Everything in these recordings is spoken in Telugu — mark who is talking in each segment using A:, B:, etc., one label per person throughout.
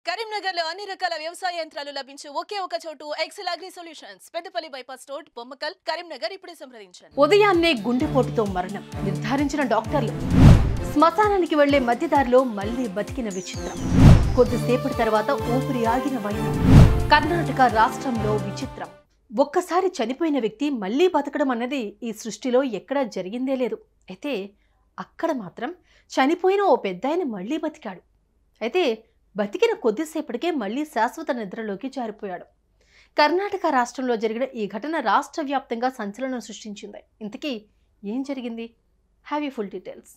A: కరీంనగర్లో అన్ని రకాల వ్యవసాయ యంత్రాలు లభించే ఒకే ఒక చోటు Excel agri solutions Peddapalli bypass road Bommakal Karimnagar ఇప్పుడే సంప్రదించండి.
B: ఉదయాన్నే గుండెపోటుతో మరణం నిర్ధారించిన డాక్టర్లు. శ్మశానానికి వెళ్లే మధ్యదారిలో మళ్లీ బతికిన విచిత్రం. కొద్దిసేపటి తర్వాత ఊపిరి ఆగిన వైద్యం. కర్ణాటక రాష్ట్రంలో విచిత్రం. ఒక్కసారి చనిపోయిన వ్యక్తి మళ్లీ బతకడం అన్నది ఈ సృష్టిలో ఎక్కడా జరిగిందే లేదు. అయితే అక్కడ మాత్రం చనిపోయిన ఓ పెద్దాయన మళ్లీ బతికాడు. అయితే బతికిన కొద్దిసేపటికే మళ్లీ శాశ్వత నిద్రలోకి జారిపోయాడు. కర్ణాటక రాష్ట్రంలో జరిగిన ఈ ఘటన రాష్ట్ర వ్యాప్తంగా సంచలనం సృష్టించింది. ఇంతకీ ఏం జరిగింది? Have you full details.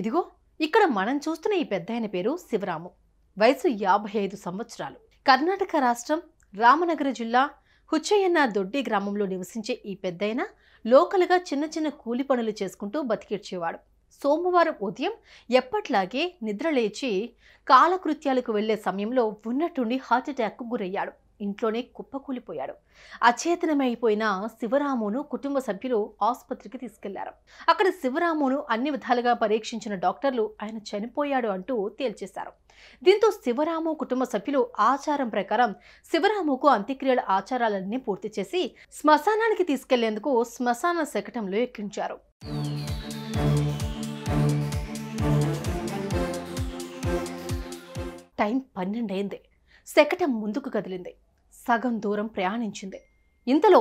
B: ఇదిగో ఇక్కడ మనం చూస్తున్న ఈ పెద్దాయన పేరు శివరాము. వయసు 55 సంవత్సరాలు. కర్ణాటక రాష్ట్రం రామనగర జిల్లా హుచ్చయ్యన్న దొడ్డి గ్రామంలో నివసించే ఈ పెద్దయిన లోకల్గా చిన్న చిన్న కూలి పనులు చేసుకుంటూ బతికిడ్చేవాడు. సోమవారం ఉదయం ఎప్పట్లాగే నిద్రలేచి కాలకృత్యాలకు వెళ్లే సమయంలో ఉన్నట్టుండి హార్ట్అటాక్కు గురయ్యాడు. ఇంట్లోనే కుప్పకూలిపోయాడు. అచేతనమైపోయిన శివరామును కుటుంబ సభ్యులు ఆసుపత్రికి తీసుకెళ్లారు. అక్కడ శివరామును అన్ని విధాలుగా పరీక్షించిన డాక్టర్లు ఆయన చనిపోయాడు అంటూ తేల్చేశారు. దీంతో శివరాము కుటుంబ సభ్యులు ఆచారం ప్రకారం శివరాముకు అంత్యక్రియల ఆచారాలన్నీ పూర్తి చేసి శ్మశానానికి తీసుకెళ్లేందుకు శ్మశాన శకటంలో ఎక్కించారు. టైం 12 అయింది. శకటం ముందుకు కదిలింది. సగం దూరం ప్రయాణించింది. ఇంతలో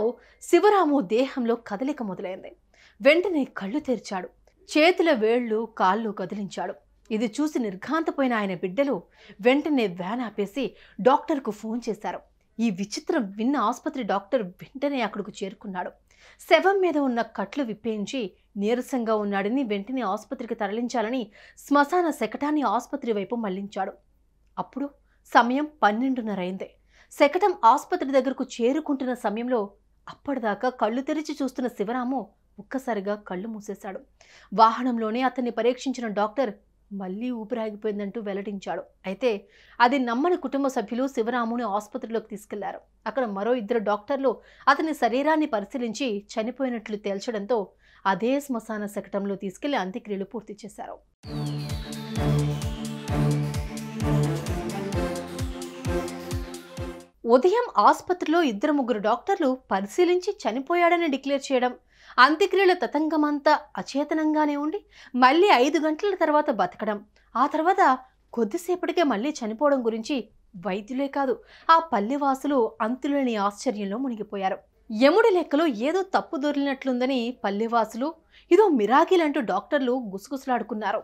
B: శివరాము దేహంలో కదలిక మొదలైంది. వెంటనే కళ్ళు తెరిచాడు. చేతుల వేళ్లు కాళ్ళు కదిలించాడు. ఇది చూసి నిర్ఘాంతపోయిన ఆయన బిడ్డలు వెంటనే వ్యాన్ ఆపేసి డాక్టర్కు ఫోన్ చేశారు. ఈ విచిత్రం విన్న ఆసుపత్రి డాక్టర్ వెంటనే అక్కడకు చేరుకున్నాడు. శవం మీద ఉన్న కట్లు విప్పేయించి నీరసంగా ఉన్నాడని వెంటనే ఆసుపత్రికి తరలించాలని శ్మశాన శకటాన్ని ఆసుపత్రి వైపు మళ్లించాడు. అప్పుడు సమయం 12:30 అయింది. శకటం ఆసుపత్రి దగ్గరకు చేరుకుంటున్న సమయంలో అప్పటిదాకా కళ్ళు తెరిచి చూస్తున్న శివరాము ఒక్కసారిగా కళ్ళు మూసేశాడు. వాహనంలోనే అతన్ని పరీక్షించిన డాక్టర్ మళ్లీ ఊపిరాగిపోయిందంటూ వెల్లడించాడు. అయితే అది నమ్మని కుటుంబ సభ్యులు శివరాముని ఆసుపత్రిలోకి తీసుకెళ్లారు. అక్కడ మరో 2 డాక్టర్లు అతని శరీరాన్ని పరిశీలించి చనిపోయినట్లు తేల్చడంతో అదే శ్మశాన శకటంలో తీసుకెళ్లి అంత్యక్రియలు పూర్తి చేశారు. ఉదయం ఆసుపత్రిలో 2-3 డాక్టర్లు పరిశీలించి చనిపోయాడని డిక్లేర్ చేయడం, అంత్యక్రియల తతంగమంతా అచేతనంగానే ఉండి మళ్ళీ 5 గంటల తర్వాత బతకడం, ఆ తర్వాత కొద్దిసేపటికే మళ్ళీ చనిపోవడం గురించి వైద్యులే కాదు ఆ పల్లెవాసులు అంతులేని ఆశ్చర్యంలో మునిగిపోయారు. యముడి లెక్కలో ఏదో తప్పు దొరికినట్లుందని పల్లెవాసులు ఇదో మిరాకిల్ అంటూ డాక్టర్లు గుసగుసలాడుకున్నారు.